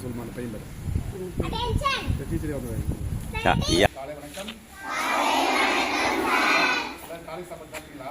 சொல்லுமா அந்த பையன் பேர் டீச்சரே வந்து காலை வணக்கம். காலை சாப்பாடு சாப்பிட்டீங்களா?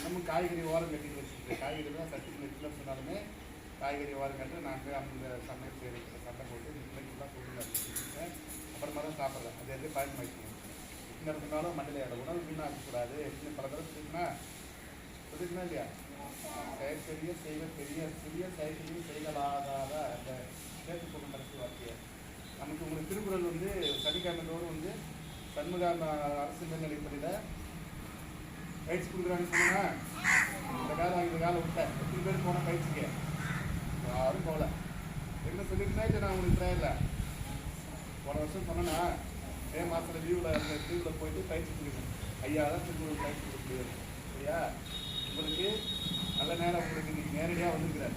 நம்ம காய்கறி ஓரம் கட்டிட்டு வச்சுருக்கு. காய்கறி தான் சட்டி நெட்டில் சொன்னாலுமே காய்கறி ஓரம் கட்டு நான் போய் அந்த சமையல் செய்கிற சண்டை போட்டு பிள்ளைங்கெல்லாம் சொல்லுங்க. அப்புறமா தான் சாப்பிட்றேன். அது எது பயமாயிடுச்சு. என்ன இருந்தாலும் மண்ணில் உணவு வீணாக்கக்கூடாது. எப்படி பல தடவை சொல்லிட்டுனா இல்லையா? செயற்கரிய செய்த பெரிய சிறிய செயற்கையும் செய்தலாகாத அந்த சேர்த்து சொல்லும் கடைசி வார்த்தையை நமக்கு உங்களுக்கு திருக்குறள் வந்து சனிக்கிழமையோடு வந்து சண்முகாம அரசு மேல்நிலைப்பள்ளியில் பயிற்சி கொடுக்குறான்னு சொன்னா இந்த காலம் விட்டேன். எத்தனை பேர் போன பயிற்சிக்கு யாரும் போகல. என்ன சொல்லிட்டுனா இல்லை நான் உங்களுக்கு தேவையில்லை. போன வருஷம் சொன்னேன்னா மே மாதத்தில் லீவில் போயிட்டு பயிற்சி கொடுக்கணும். ஐயா தான் திருக்குறள் பயிற்சி கொடுக்க முடியாது. சரியா? உங்களுக்கு நல்ல நேரம் உங்களுக்கு இன்னைக்கு நேரடியாக வந்துருக்கிறார்.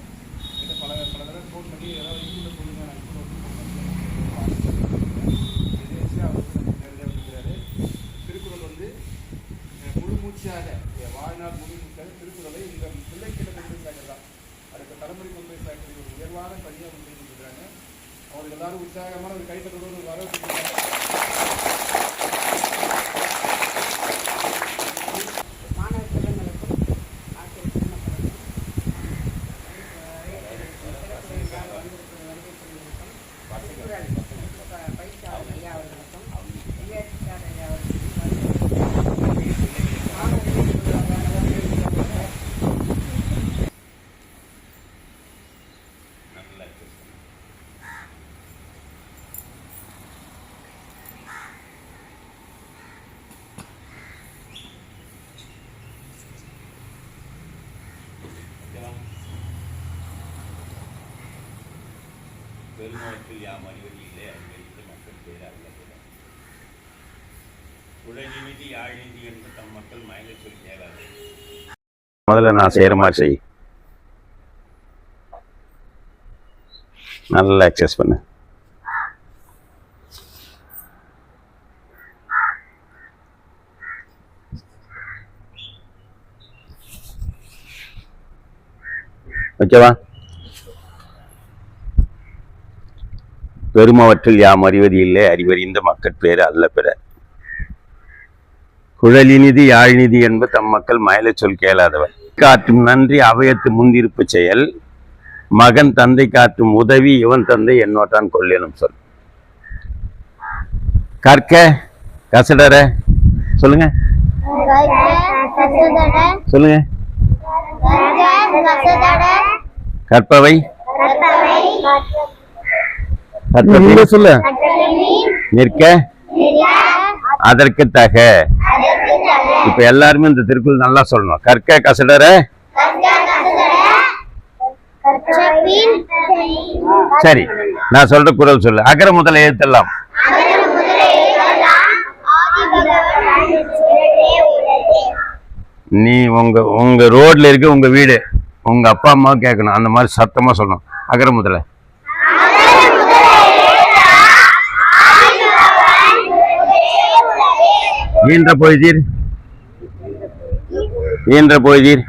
இதை பல தடவை ஃபோன் பண்ணி ஏதாவது யூடியூப்ல சொல்லுங்க நான் கூட அவருக்கு நேரடியாக வந்துருக்கிறாரு. திருக்குறள் வந்து முழு மூச்சாக வாழ்நாள் முழு மூச்சாக திருக்குறளை இந்த பிள்ளைக்கிட்ட கொண்டு போய் சேர்க்கலாம். அடுத்த தலைமுறை கொண்டு போய் சேர்க்கக்கூடிய ஒரு உயர்வான பணியை அவங்க செஞ்சுட்டு இருக்கிறாங்க. அவங்களுக்கு எல்லாரும் உற்சாகமான ஒரு கைத்தட்டோடு ஒரு வரவு பெருமாட்டில் யாம் அறிவதில்லை அறிவறிந்த மக்கள் பேர் அல்ல உலகினிதி யாழினிதி என்று தம் மக்கள் மயங்க சொல்லி கேளாது. முதல்ல நான் செய்கிற மாதிரி செய். நல்லா எக்ஸசைஸ் பண்ணு. ஓகேவா? பெருமவற்றில் யாம் அறிவது இல்லை அறிவறிந்த மக்கள் பேரு அல்ல பிற. குழலினிதி யாழினிதி என்ப தம் மக்கள் மயலை சொல் கேளாதவர். காட்டும் நன்றி அவையத்து முந்திருப்பு செயல் மகன் தந்தை காட்டும் உதவி இவன் தந்தை என்னோட்டான் கொள்ளேனும் சொல். கற்க கசடர சொல்லுங்க சொல்லுங்க. கற்பவை சொல்ல நிற்க அதற்கு தக. இப்ப எல்லாருமே இந்த திருக்குறள் நல்லா சொல்லணும். கற்க கசடர. சரி, நான் சொல்ற குறள் சொல்லு. அகர முதல எழுத்தெல்லாம். நீ உங்க ரோட்ல இருக்க உங்க வீடு உங்க அப்பா அம்மா கேட்கணும். அந்த மாதிரி சத்தமா சொல்லணும். அகர முதல. ஈன்ற பொழுதீர் ஈன்ற பொழுதீர்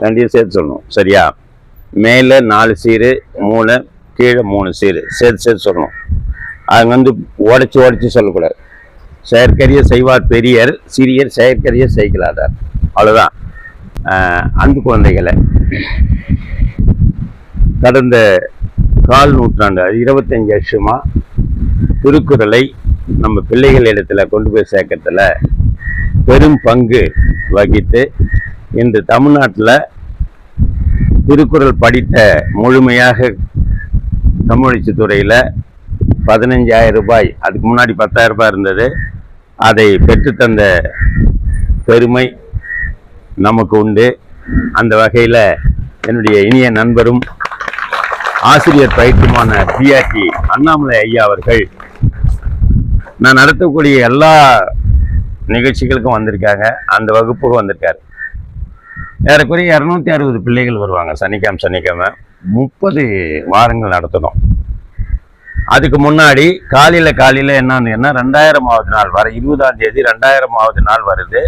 ரெண்டையும் சேர்த்து சொல்லணும். சரியா? மேல 4 சீரு 3 கீழே 3 சீரு சேர்த்து சொல்லணும். அது வந்து உடைச்சு சொல்லக்கூடாது. செயற்கரிய செய்வார் பெரியர் சிறியர் செயற்கரிய செய்கலாதார். அவ்வளவுதான். அன்பு குழந்தைகளை, கடந்த 1/4 நூற்றாண்டு 25 வருஷமா திருக்குறளை நம்ம பிள்ளைகள் இடத்துல கொண்டு போய் சேர்க்கறதுல பெரும் பங்கு வகித்து இன்று தமிழ்நாட்டில் திருக்குறள் படித்த முழுமையாக தமிழ் துறையில் 15,000 ரூபாய், அதுக்கு முன்னாடி 10,000 ரூபாய் இருந்தது, அதை பெற்றுத்தந்த பெருமை நமக்கு உண்டு. அந்த வகையில் என்னுடைய இனிய நண்பரும் ஆசிரியர் பயிற்றுமான பிஆர்டி அண்ணாமலை ஐயா அவர்கள் நான் நடத்தக்கூடிய எல்லா நிகழ்ச்சிகளுக்கும் வந்திருக்காங்க. அந்த வகுப்புக்கு வந்திருக்காரு. ஏறக்குறைய 260 பிள்ளைகள் வருவாங்க. சனிக்கிழமை 30 வாரங்கள் நடத்தணும். அதுக்கு முன்னாடி காலையில என்னன்னு 2000வது நாள் வர 20ஆம் தேதி 2000வது நாள் வருது.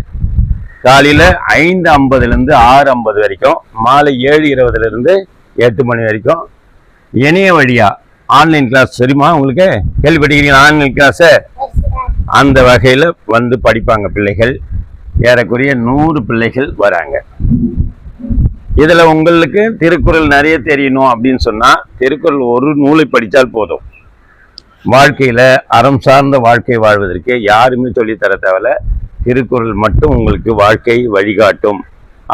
காலையில 5:50 6:50 வரைக்கும், மாலை 7:20 8 மணி வரைக்கும் இணைய வழியா ஆன்லைன் கிளாஸ். சரிமா உங்களுக்கு? கேள்விப்பட்டிருக்கீங்க ஆன்லைன் கிளாஸ்? அந்த வகையில வந்து படிப்பாங்க பிள்ளைகள். ஏறக்குறைய 100 பிள்ளைகள் வராங்க. இதுல உங்களுக்கு திருக்குறள் நிறைய தெரியணும் அப்படின்னு சொன்னா திருக்குறள் ஒரு நூலை படித்தால் போதும். வாழ்க்கையில அறம் சார்ந்த வாழ்க்கை வாழ்வதற்கு யாருமே சொல்லித்தர தேவையில்ல. திருக்குறள் மட்டும் உங்களுக்கு வாழ்க்கை வழிகாட்டும்.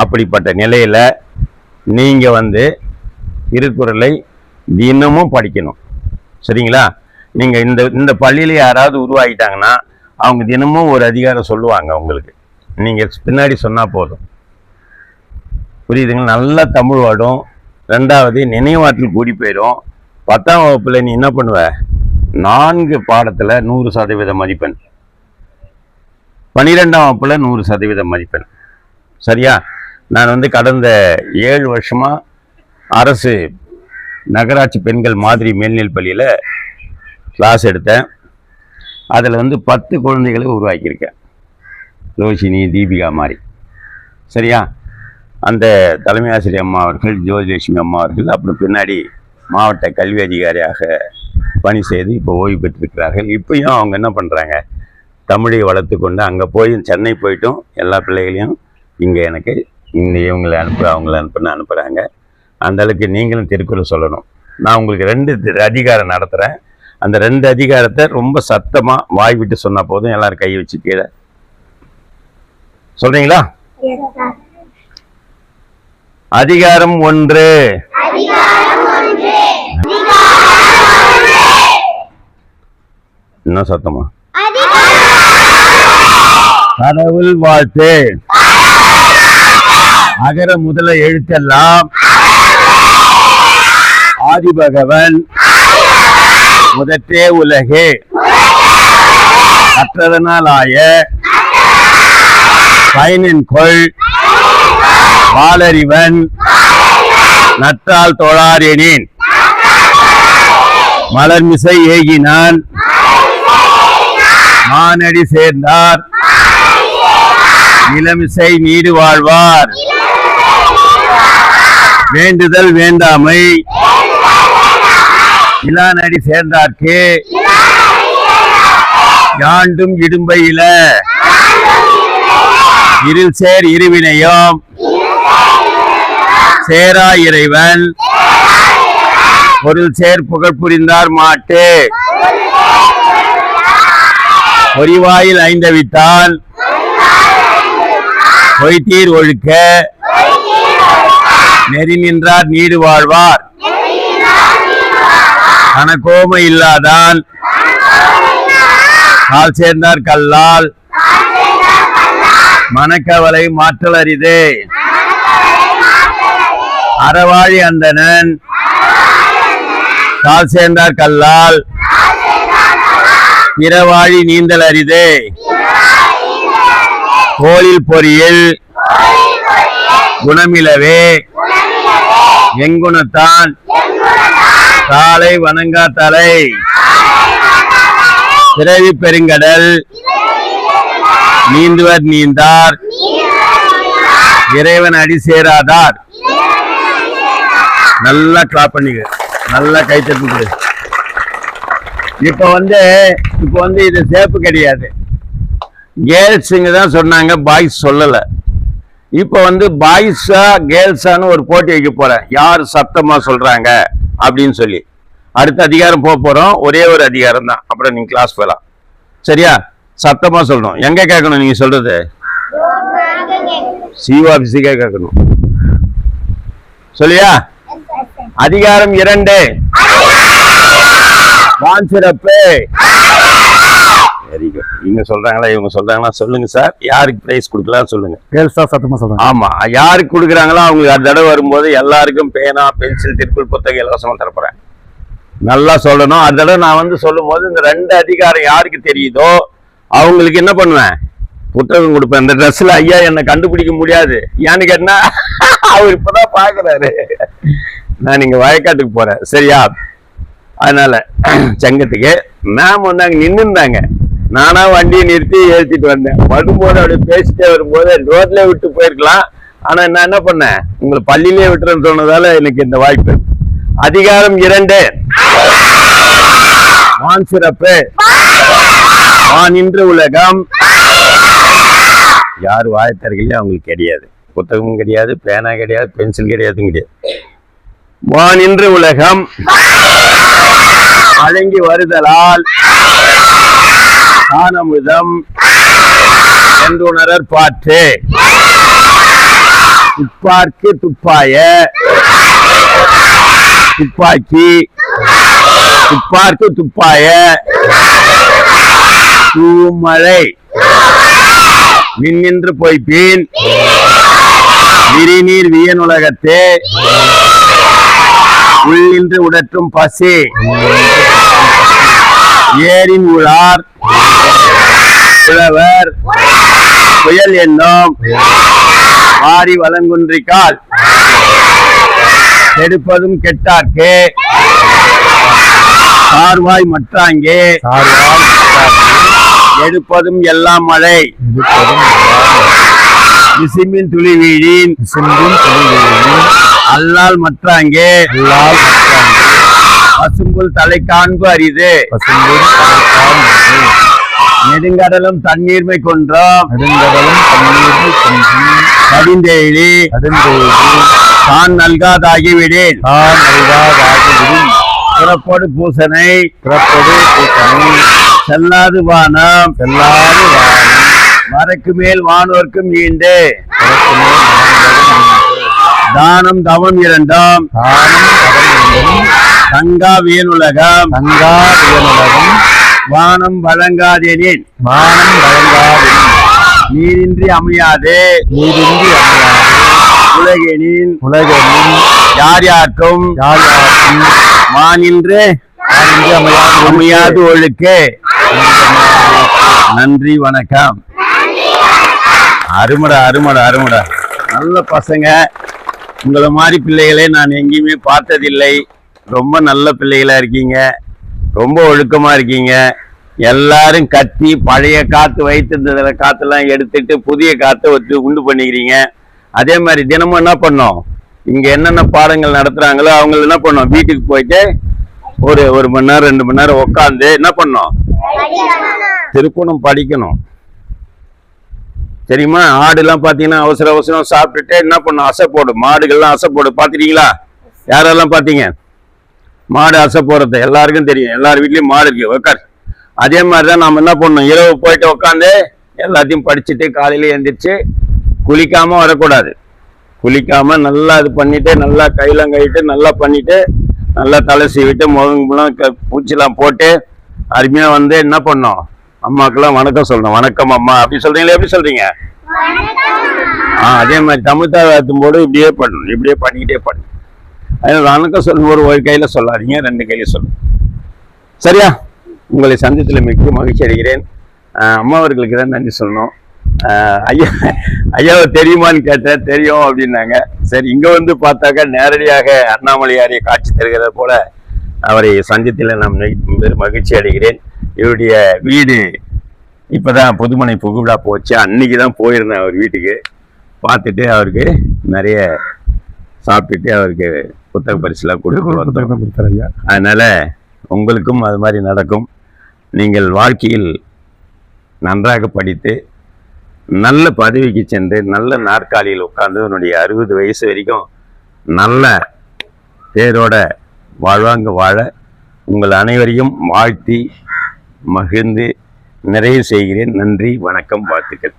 அப்படிப்பட்ட நிலையில நீங்க வந்து திருக்குறளை தினமும் படிக்கணும். சரிங்களா? நீங்க இந்த பள்ளியில யாராவது உருவாகிட்டாங்கன்னா அவங்க தினமும் ஒரு அதிகாரம் சொல்லுவாங்க உங்களுக்கு. நீங்க பின்னாடி சொன்னா போதும். புரியுதுங்களா? நல்லா தமிழ் வாடும். 2வது நினைவாற்றல் கூடி போயிடும். 10ஆம் வகுப்புல நீ என்ன பண்ணுவ? 4 பாடத்துல 100% மதிப்பெண். 12ஆம் வகுப்புல 100% மதிப்பெண். சரியா? நான் வந்து கடந்த 7 வருஷமா அரசு நகராட்சி பெண்கள் மாதிரி மேல்நிலைப் பள்ளியில கிளாஸ் எடுத்தேன். அதில் வந்து 10 குழந்தைகளை உருவாக்கியிருக்கேன். ரோஷினி, தீபிகா மாதிரி. சரியா? அந்த தலைமை ஆசிரியர் அம்மா அவர்கள், ஜோதிலட்சுமி அம்மா அவர்கள், அப்புறம் பின்னாடி மாவட்ட கல்வி அதிகாரியாக பணி செய்து இப்போ ஓய்வு பெற்றிருக்கிறார்கள். இப்பயும் அவங்க என்ன பண்ணுறாங்க? தமிழை வளர்த்து கொண்டு அங்கே போய் சென்னை போயிட்டும் எல்லா பிள்ளைகளையும் இங்கே எனக்கு இவங்களை அவங்கள அனுப்புகிறாங்க. அந்த அளவுக்கு நீங்களும் திருக்குறள் சொல்லணும். நான் உங்களுக்கு 2 அதிகாரம் நடத்துகிறேன். அந்த 2 அதிகாரத்தை ரொம்ப சத்தமாக வாய் விட்டு சொன்னால் போதும். எல்லாரும் கை வச்சு கீழே சொல்றீங்களா? அதிகாரம் 1. என்ன சத்தமா? கடவுள் வாழ்த்து. அகர முதல எழுத்தெல்லாம் ஆதிபகவன் முதற்றே உலகே கற்றதனால் ஆய பயனின் கொள் வாளறிவன் நற்றால் தொழாரெனின் மலர்மிசை ஏகினான் மானடி சேர்ந்தார் நிலமிசை நீடு வாழ்வார் வேண்டுதல் வேண்டாமை இளானடி சேர்ந்தார்க்கு யாண்டும் இடும்பையில இருள் சேர் இருவினையும் சேரா இறைவன் பொருள் சேர் புகழ் புரிந்தார் மாட்டு பொறிவாயில் ஐந்தவித்தான் பொய்தீர் ஒழுக்க நெறி நின்றார் நீடு வாழ்வார் கனகோமை இல்லாதான் கால் சேர்ந்தார் கல்லால் மனக்கவலை மாற்றல் அரிதே அறவாழி அந்தணன் கால் சேர்ந்தார் கல்லால் பிறவாழி நீந்தல் அரிதே கோளில் பொறியில் குணமிலவே எங்குணத்தான் காலை வணங்கா தலை பிறவி பெருங்கடல் நீந்துவர் நீந்தார் இறைவன் அடி சேராதார். நல்லா கிளாப் பண்ணிக்க, நல்லா கை தட்டு. இப்ப வந்து இது சேப்பு கிடையாது. கேர்ள்ஸுங்க தான் சொன்னாங்க, பாய்ஸ் சொல்லல. இப்ப வந்து பாய்ஸா கேர்ள்ஸான்னு ஒரு போட்டி வைக்க போறேன், யார் சத்தமா சொல்றாங்க அப்படின்னு சொல்லி. அடுத்த அதிகாரம் போறோம், ஒரே ஒரு அதிகாரம் தான், அப்புறம் நீங்க கிளாஸ் போகலாம். சரியா? சத்தமா சொல்லணும். எங்க கேட்கணும் நீங்க சொல்றது? சிஓ ஆபீஸுக்கே கேட்கணும். சொல்லியா? அதிகாரம் 2 வான் சிறப்பு. Very good. இவங்க சொல்றாங்களா சொல்லுங்க சார். யாருக்கு பிரைஸ் கொடுக்கலாம் சொல்லுங்க. கேர்ள்ஸா சத்தமா சொல்லுங்க. ஆமா, யாருக்கு கொடுக்குறாங்களோ அவங்களுக்கு அடுத்த தடவை வரும்போது எல்லாருக்கும் பேனா, பென்சில், திருக்குறள் புத்தகம் இலவசமா தரப்போறேன். நல்லா சொல்லணும். அடுத்த தடவை நான் வந்து சொல்லும் போது இந்த 2 அதிகாரம் யாருக்கு தெரியுதோ அவங்களுக்கு என்ன பண்ணுவேன்? புத்தகம் கொடுப்பேன். இந்த ட்ரெஸ்ல ஐயா என்ன கண்டுபிடிக்க முடியாது. ஏன்னு கேட்டா அவர் இப்பதான் பாக்குறாரு, நான் இங்க வயக்காட்டுக்கு போறேன். சரியா? அதனால சங்கத்துக்கு. மேம் வந்து அங்கே நின்றுருந்தாங்க. நானா வண்டியை நிறுத்தி ஏற்றிட்டு வந்தேன். வரும்போது அப்படியே பேசிட்டே வரும்போது ரோட்ல விட்டு போயிருக்கலாம். ஆனா நான் என்ன பண்ணேன், உங்களை பள்ளியிலே விட்டுறேன்னு சொன்னதால எனக்கு இந்த வாய்ப்பு. அதிகாரம் 2. வான் சிறப்பு. வான் இன்று உலகம். யார் வாயத்தர்களே அவங்களுக்கு கிடையாது. புத்தகமும் கிடையாது, பேனா கிடையாது, பென்சில் கிடையாதும் கிடையாது. வான் இன்று உலகம் வழங்கி வருதலால் ஆனமுதம் என்றுணரற் பாற்று. துப்பார்க்கு துப்பாய துப்பாக்கி. துப்பார்க்கு துப்பாய தூமழை. மின்னின்று பொய்ப்பீன் விரிநீர் வியனுலகத்தே உள்ளின்று உடற்றும் பசி. ஏரின் உளார் புலவர் புயல் என்னும் மாறி வளங்குன்றிக்கால் கெடுப்பதும் கெட்டார்க்கே சார்வாய் மற்றாங்கே எடுப்பதும் எல்லாம் மழை. விசிம்பின் துளி வீழின் அல்லால் மற்றாங்கே பசும்புல் தலை காண்பு அரிது. நெடுங்கடலும் தண்ணீர்மை கொன்றோம் கடிந்தெழி தான் நல்காதாகிவிடேன். புறப்படு பூசனை செல்லாது வானம் மறைக்கு மேல் வானோர்க்கும் ஈண்டு. தானம் தவம் 2 தங்கா வியனுலகம் வானம் வழங்காதேனின் நீரின்றி அமையாது உலகெனின் யார் யாருக்கும் மானின்று அமையாது ஒழுக்கு. நன்றி, வணக்கம். அருமடா அருமடா அருமடா. நல்ல பசங்க. உங்களை மாதிரி பிள்ளைகளே நான் எங்கேயுமே பார்த்ததில்லை. ரொம்ப நல்ல பிள்ளைகளா இருக்கீங்க, ரொம்ப ஒழுக்கமா இருக்கீங்க. எல்லாரும் கத்தி பழைய காத்து வைத்திருந்ததுல காத்தெல்லாம் எடுத்துட்டு புதிய காத்தை உண்டு பண்ணிக்கிறீங்க. அதே மாதிரி தினமும் என்ன பண்ணோம், இங்க என்னென்ன பாடங்கள் நடத்துறாங்களோ அவங்க என்ன பண்ணோம், வீட்டுக்கு போயிட்டு ஒரு மணி நேரம் 2 மணி நேரம் உட்காந்து என்ன பண்ணோம், திருக்குறளும் படிக்கணும். தெரியுமா? ஆடுலாம் பார்த்தீங்கன்னா அவசர அவசரம் சாப்பிட்டுட்டு என்ன பண்ணும், அசை போடும். மாடுகள்லாம் அசை போடும். பார்த்துட்டீங்களா? யாரெல்லாம் பார்த்தீங்க மாடு அசை போடுறது? எல்லாருக்கும் தெரியும். எல்லார் வீட்லேயும் மாடு இருக்கு. உட்கார். அதே மாதிரி தான் நாம் என்ன பண்ணணும், இரவு போயிட்டு உட்காந்து எல்லாத்தையும் படிச்சுட்டு காலையில் எழுந்திரிச்சு குளிக்காமல் வரக்கூடாது. குளிக்காமல் நல்லா இது பண்ணிட்டு நல்லா கையெல்லாம் கழிட்டு நல்லா பண்ணிட்டு நல்லா தலை சீவிட்டு முகங்கெல்லாம் பூச்சிலாம் போட்டு அருமையாக வந்து என்ன பண்ணோம், அம்மாக்கெல்லாம் வணக்கம் சொல்லணும். வணக்கம் அம்மா அப்படி சொல்றீங்களா? எப்படி சொல்றீங்க? அதே மாதிரி தமிழ் தாழ்த்தும் போது இப்படியே பண்ணணும். இப்படியே பண்ணிக்கிட்டே பண்ணணும். அதனால வணக்கம் சொல்லும்போது ஒரு கையில சொல்லாதீங்க, 2 கையில சொல்லணும். சரியா? உங்களை சந்தித்துல மிக்க மகிழ்ச்சி அடைகிறேன். அம்மா அவர்களுக்கு தான் நன்றி சொல்லணும். ஐயாவை தெரியுமான்னு கேட்டேன். தெரியும் அப்படின்னாங்க. சரி, இங்க வந்து பார்த்தாக்கா நேரடியாக அண்ணாமலையாரை காட்சி தருகிற போல அவரை சந்தித்துல நான் மகிழ்ச்சி அடைகிறேன். இவருடைய வீடு இப்பதான் புதுமனை புகுவிழா போச்சு. அன்னைக்கு தான் போயிருந்தேன் அவர் வீட்டுக்கு. பார்த்துட்டு அவருக்கு நிறைய சாப்பிட்டுட்டு அவருக்கு புத்தக பரிசுலாம் கொடுத்தாங்க. அதனால உங்களுக்கும் அது மாதிரி நடக்கும். நீங்கள் வாழ்க்கையில் நன்றாக படித்து நல்ல பதவிக்கு சென்று நல்ல நாற்காலியில் உட்கார்ந்து உன்னுடைய 60 வயசு வரைக்கும் நல்ல பேரோட வாழ்வாங்க வாழ உங்கள் அனைவரையும் வாழ்த்தி மகிழ்ந்து நிறைவு செய்கிறேன். நன்றி, வணக்கம், வாழ்த்துக்கள்.